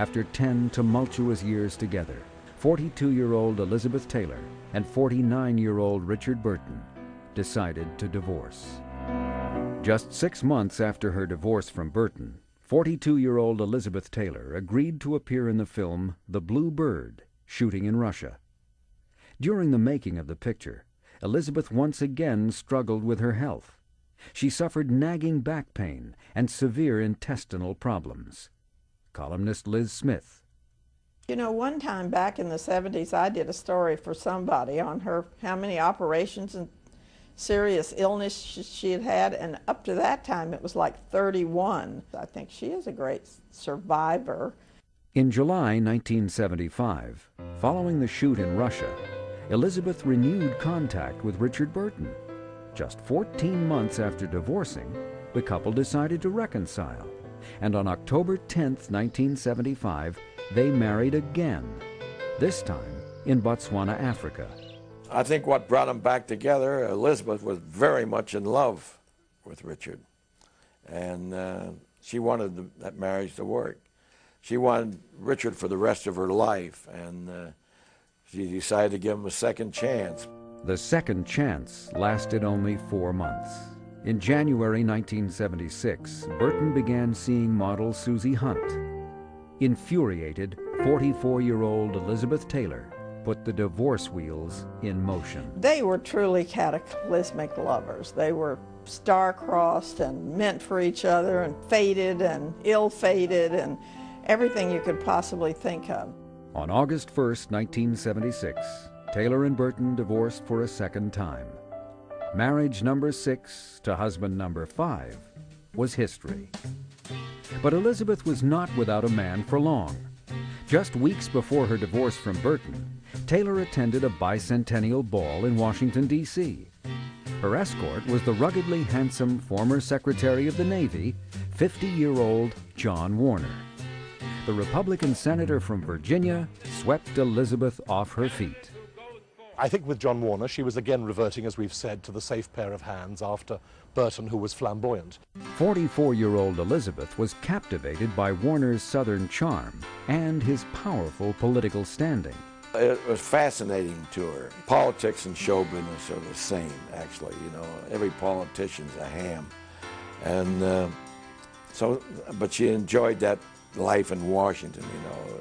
after 10 tumultuous years together, 42-year-old Elizabeth Taylor and 49-year-old Richard Burton decided to divorce. Just 6 months after her divorce from Burton, 42-year-old Elizabeth Taylor agreed to appear in the film The Blue Bird, shooting in Russia. During the making of the picture, Elizabeth once again struggled with her health. She suffered nagging back pain and severe intestinal problems. Columnist Liz Smith. You know, one time back in the 70s, I did a story for somebody on her, how many operations and serious illness she had had, and up to that time it was like 31. I think she is a great survivor. In July 1975, following the shoot in Russia, Elizabeth renewed contact with Richard Burton. Just 14 months after divorcing, the couple decided to reconcile, and on October 10, 1975, they married again, this time in Botswana, Africa. I think what brought them back together, Elizabeth was very much in love with Richard, and she wanted that marriage to work. She wanted Richard for the rest of her life, and she decided to give him a second chance. The second chance lasted only 4 months. In January 1976, Burton began seeing model Susie Hunt. Infuriated, 44-year-old Elizabeth Taylor put the divorce wheels in motion. They were truly cataclysmic lovers. They were star-crossed and meant for each other, and fated and ill-fated and everything you could possibly think of. On August 1st, 1976, Taylor and Burton divorced for a second time. Marriage number 6 to husband number 5 was history. But Elizabeth was not without a man for long. Just weeks before her divorce from Burton, Taylor attended a bicentennial ball in Washington, D.C. Her escort was the ruggedly handsome former Secretary of the Navy, 50-year-old John Warner. The Republican senator from Virginia swept Elizabeth off her feet. I think with John Warner, she was again reverting, as we've said, to the safe pair of hands after Burton, who was flamboyant. 44-year-old Elizabeth was captivated by Warner's Southern charm and his powerful political standing. It was fascinating to her. Politics and show business are the same, actually. You know, every politician's a ham. And but she enjoyed that life in Washington, you know,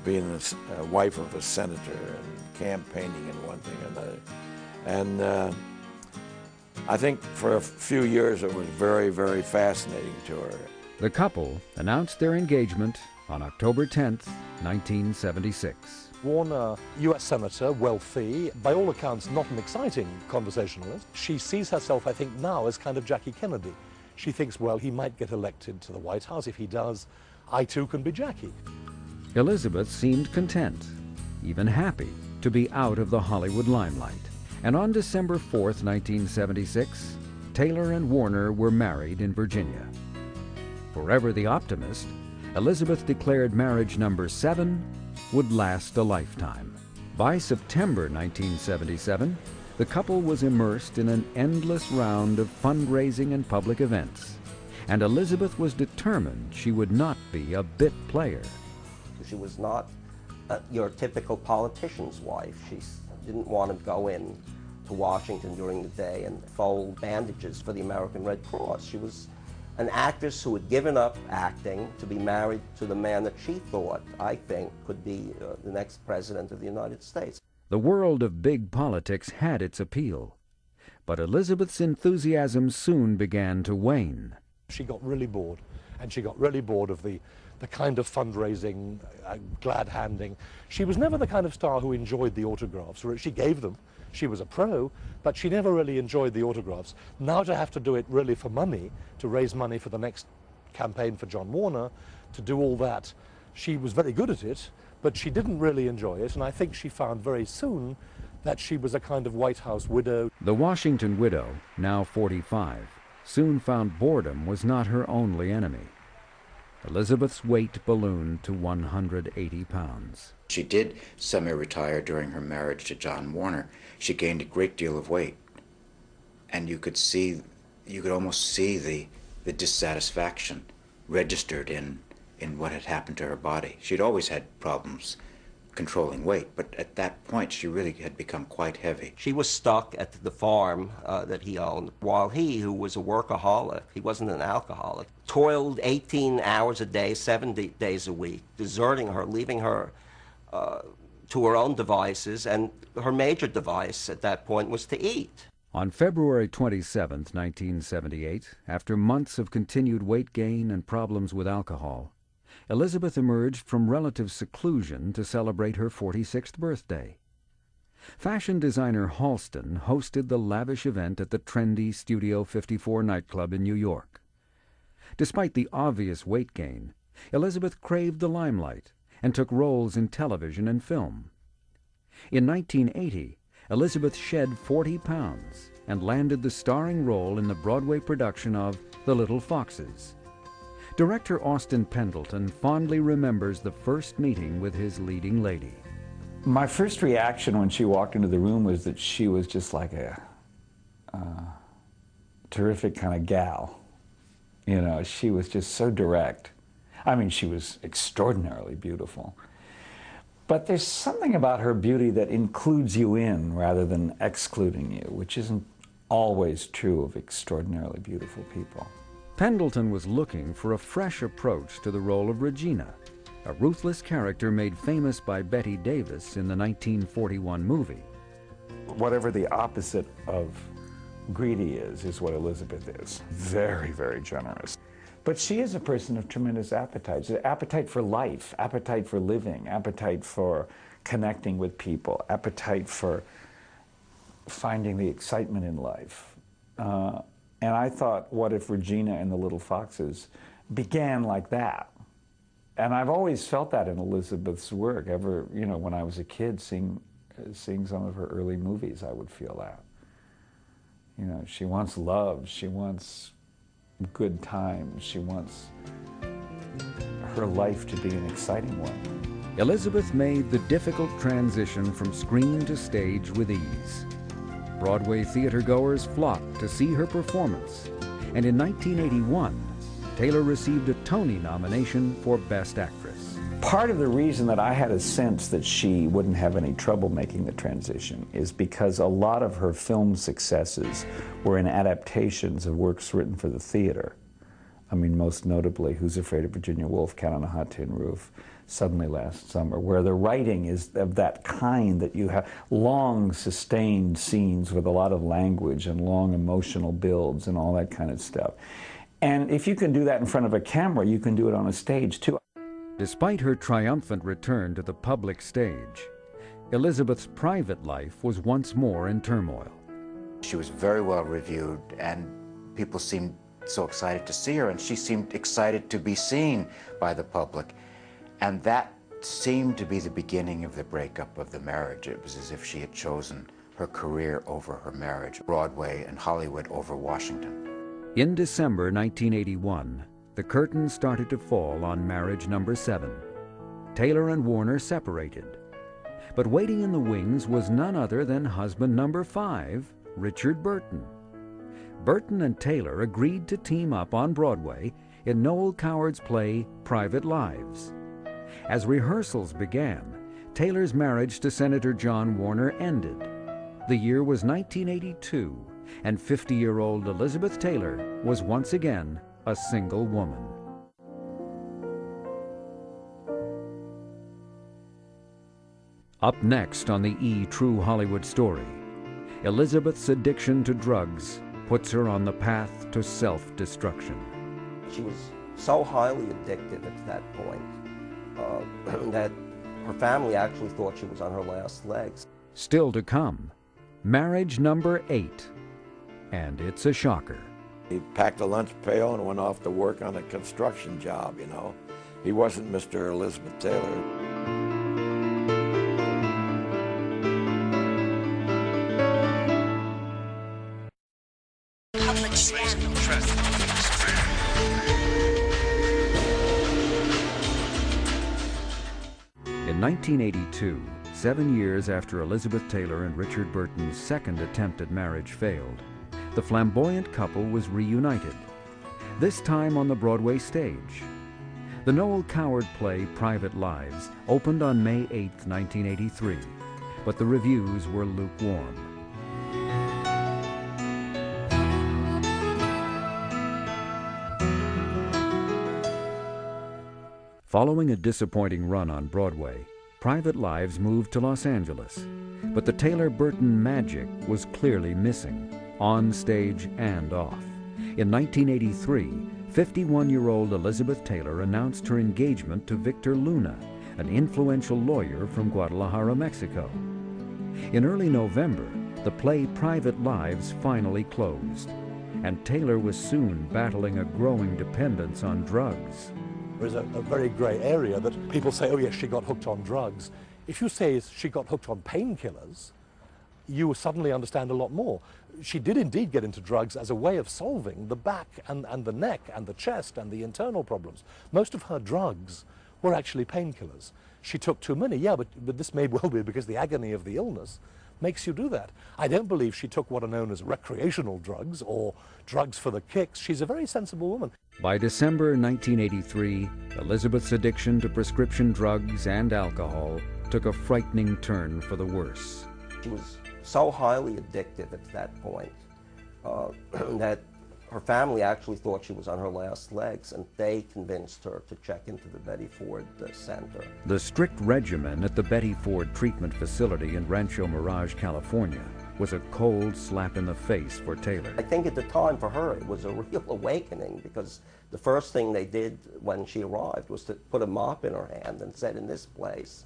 being a wife of a senator and campaigning and one thing and another. And I think for a few years it was very, very fascinating to her. The couple announced their engagement on October 10th, 1976. Warner, U.S. Senator, wealthy, by all accounts not an exciting conversationalist. She sees herself, I think, now as kind of Jackie Kennedy. She thinks, well, he might get elected to the White House. If he does, I too can be Jackie. Elizabeth seemed content, even happy, to be out of the Hollywood limelight. And on December 4th, 1976, Taylor and Warner were married in Virginia. Forever the optimist, Elizabeth declared marriage number 7 would last a lifetime. By September 1977, the couple was immersed in an endless round of fundraising and public events, and Elizabeth was determined she would not be a bit player. She was not your typical politician's wife. She didn't want to go in to Washington during the day and fold bandages for the American Red Cross. She was an actress who had given up acting to be married to the man that she thought, I think, could be the next president of the United States. The world of big politics had its appeal, but Elizabeth's enthusiasm soon began to wane. She got really bored, and she got really bored of the kind of fundraising, glad-handing. She was never the kind of star who enjoyed the autographs, or she gave them. She was a pro, but she never really enjoyed the autographs. Now to have to do it really for money, to raise money for the next campaign for John Warner, to do all that, she was very good at it, but she didn't really enjoy it, and I think she found very soon that she was a kind of White House widow. The Washington widow, now 45, soon found boredom was not her only enemy. Elizabeth's weight ballooned to 180 pounds. She did semi-retire during her marriage to John Warner. She gained a great deal of weight, and you could almost see the dissatisfaction registered in in what had happened to her body. She'd always had problems controlling weight, but at that point she really had become quite heavy. She was stuck at the farm that he owned, while he, who was a workaholic, he wasn't an alcoholic, toiled 18 hours a day, 7 days a week, deserting her, leaving her to her own devices, and her major device at that point was to eat. On February 27, 1978, after months of continued weight gain and problems with alcohol, Elizabeth emerged from relative seclusion to celebrate her 46th birthday. Fashion designer Halston hosted the lavish event at the trendy Studio 54 nightclub in New York. Despite the obvious weight gain, Elizabeth craved the limelight and took roles in television and film. In 1980, Elizabeth shed 40 pounds and landed the starring role in the Broadway production of The Little Foxes. Director Austin Pendleton fondly remembers the first meeting with his leading lady. My first reaction when she walked into the room was that she was just like a terrific kind of gal. You know, she was just so direct. I mean, she was extraordinarily beautiful. But there's something about her beauty that includes you in rather than excluding you, which isn't always true of extraordinarily beautiful people. Pendleton was looking for a fresh approach to the role of Regina, a ruthless character made famous by Bette Davis in the 1941 movie. Whatever the opposite of greedy is what Elizabeth is. Very, very generous. But she is a person of tremendous appetite. Appetite for life, appetite for living, appetite for connecting with people, appetite for finding the excitement in life. And I thought, what if Regina and the Little Foxes began like that? And I've always felt that in Elizabeth's work. Ever, you know, when I was a kid, seeing some of her early movies, I would feel that. You know, she wants love, she wants good times, she wants her life to be an exciting one. Elizabeth made the difficult transition from screen to stage with ease. Broadway theater-goers flocked to see her performance, and in 1981, Taylor received a Tony nomination for Best Actress. Part of the reason that I had a sense that she wouldn't have any trouble making the transition is because a lot of her film successes were in adaptations of works written for the theater. I mean, most notably, Who's Afraid of Virginia Woolf, Cat on a Hot Tin Roof, Suddenly Last Summer, where the writing is of that kind that you have long, sustained scenes with a lot of language and long emotional builds and all that kind of stuff. And if you can do that in front of a camera, you can do it on a stage, too. Despite her triumphant return to the public stage, Elizabeth's private life was once more in turmoil. She was very well reviewed, and people seemed so excited to see her, and she seemed excited to be seen by the public. And that seemed to be the beginning of the breakup of the marriage. It was as if she had chosen her career over her marriage, Broadway and Hollywood over Washington. In December 1981, the curtain started to fall on marriage number 7. Taylor and Warner separated. But waiting in the wings was none other than husband number 5, Richard Burton. Burton and Taylor agreed to team up on Broadway in Noel Coward's play Private Lives. As rehearsals began, Taylor's marriage to Senator John Warner ended. The year was 1982, and 50-year-old Elizabeth Taylor was once again a single woman. Up next on the True Hollywood Story, Elizabeth's addiction to drugs puts her on the path to self-destruction. She was so highly addicted at that point that her family actually thought she was on her last legs. Still to come, marriage number 8, and it's a shocker. He packed a lunch pail and went off to work on a construction job, you know. He wasn't Mr. Elizabeth Taylor. Public scandal. In 1982, 7 years after Elizabeth Taylor and Richard Burton's second attempt at marriage failed, the flamboyant couple was reunited, this time on the Broadway stage. The Noel Coward play Private Lives opened on May 8, 1983, but the reviews were lukewarm. Following a disappointing run on Broadway, Private Lives moved to Los Angeles, but the Taylor-Burton magic was clearly missing, on stage and off. In 1983, 51-year-old Elizabeth Taylor announced her engagement to Victor Luna, an influential lawyer from Guadalajara, Mexico. In early November, the play Private Lives finally closed, and Taylor was soon battling a growing dependence on drugs. There's a very grey area that people say, oh yes, she got hooked on drugs. If you say she got hooked on painkillers, you suddenly understand a lot more. She did indeed get into drugs as a way of solving the back and the neck and the chest and the internal problems. Most of her drugs were actually painkillers. She took too many, yeah, but this may well be because the agony of the illness makes you do that. I don't believe she took what are known as recreational drugs or drugs for the kicks. She's a very sensible woman. By December 1983, Elizabeth's addiction to prescription drugs and alcohol took a frightening turn for the worse. She was so highly addicted at that point that her family actually thought she was on her last legs, and they convinced her to check into the Betty Ford Center. The strict regimen at the Betty Ford treatment facility in Rancho Mirage, California, was a cold slap in the face for Taylor. I think at the time for her it was a real awakening, because the first thing they did when she arrived was to put a mop in her hand and said, in this place,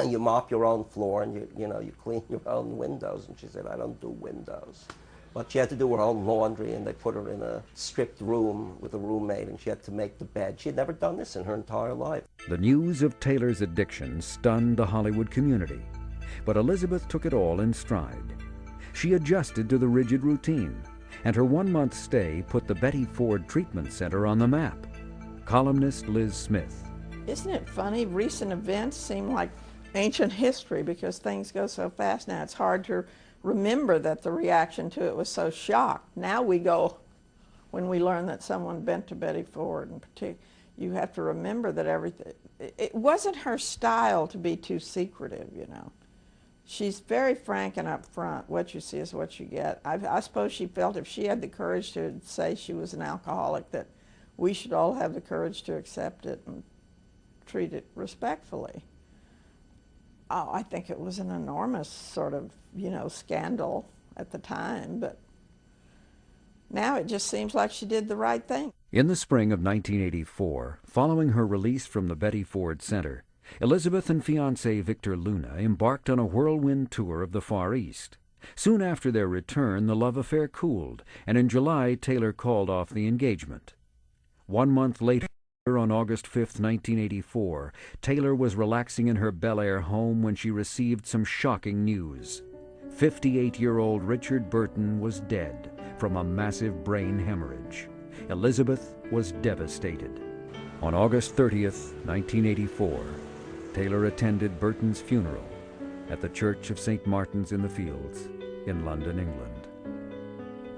you mop your own floor and you clean your own windows. And she said, I don't do windows. But she had to do her own laundry, and they put her in a stripped room with a roommate, and she had to make the bed. She had never done this in her entire life. The news of Taylor's addiction stunned the Hollywood community, but Elizabeth took it all in stride. She adjusted to the rigid routine, and her one-month stay put the Betty Ford Treatment Center on the map. Columnist Liz Smith. Isn't it funny? Recent events seem like ancient history because things go so fast now. It's hard to remember that the reaction to it was so shocked. Now we go, when we learn that someone bent to Betty Ford in particular, you have to remember that everything, it wasn't her style to be too secretive, you know. She's very frank and upfront. What you see is what you get. I suppose she felt if she had the courage to say she was an alcoholic, that we should all have the courage to accept it and treat it respectfully. Oh, I think it was an enormous sort of, scandal at the time, but now it just seems like she did the right thing. In the spring of 1984, following her release from the Betty Ford Center, Elizabeth and fiancé Victor Luna embarked on a whirlwind tour of the Far East. Soon after their return, the love affair cooled, and in July, Taylor called off the engagement. 1 month later, on August 5, 1984, Taylor was relaxing in her Bel Air home when she received some shocking news. 58-year-old Richard Burton was dead from a massive brain hemorrhage. Elizabeth was devastated. On August 30th, 1984, Taylor attended Burton's funeral at the Church of St. Martin's in the Fields in London, England.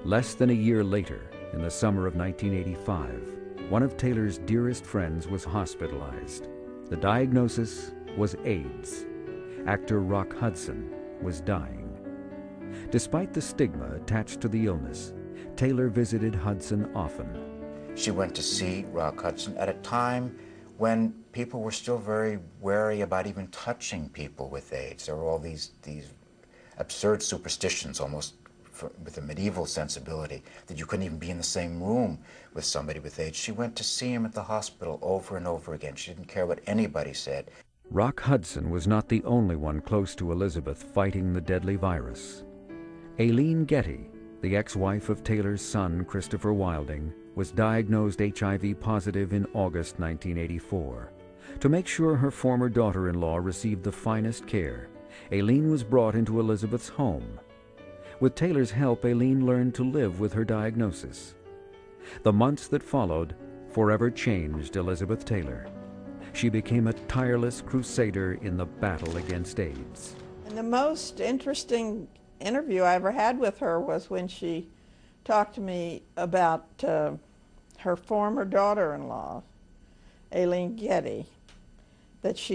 Less than a year later, in the summer of 1985, one of Taylor's dearest friends was hospitalized. The diagnosis was AIDS. Actor Rock Hudson was dying. Despite the stigma attached to the illness, Taylor visited Hudson often. She went to see Rock Hudson at a time when people were still very wary about even touching people with AIDS. There were all these absurd superstitions, almost with a medieval sensibility, that you couldn't even be in the same room with somebody with AIDS. She went to see him at the hospital over and over again. She didn't care what anybody said. Rock Hudson was not the only one close to Elizabeth fighting the deadly virus. Aileen Getty, the ex-wife of Taylor's son, Christopher Wilding, was diagnosed HIV positive in August 1984. To make sure her former daughter-in-law received the finest care, Aileen was brought into Elizabeth's home. With Taylor's help, Aileen learned to live with her diagnosis. The months that followed forever changed Elizabeth Taylor. She became a tireless crusader in the battle against AIDS. And the most interesting interview I ever had with her was when she talked to me about her former daughter-in-law. Aileen Getty, that she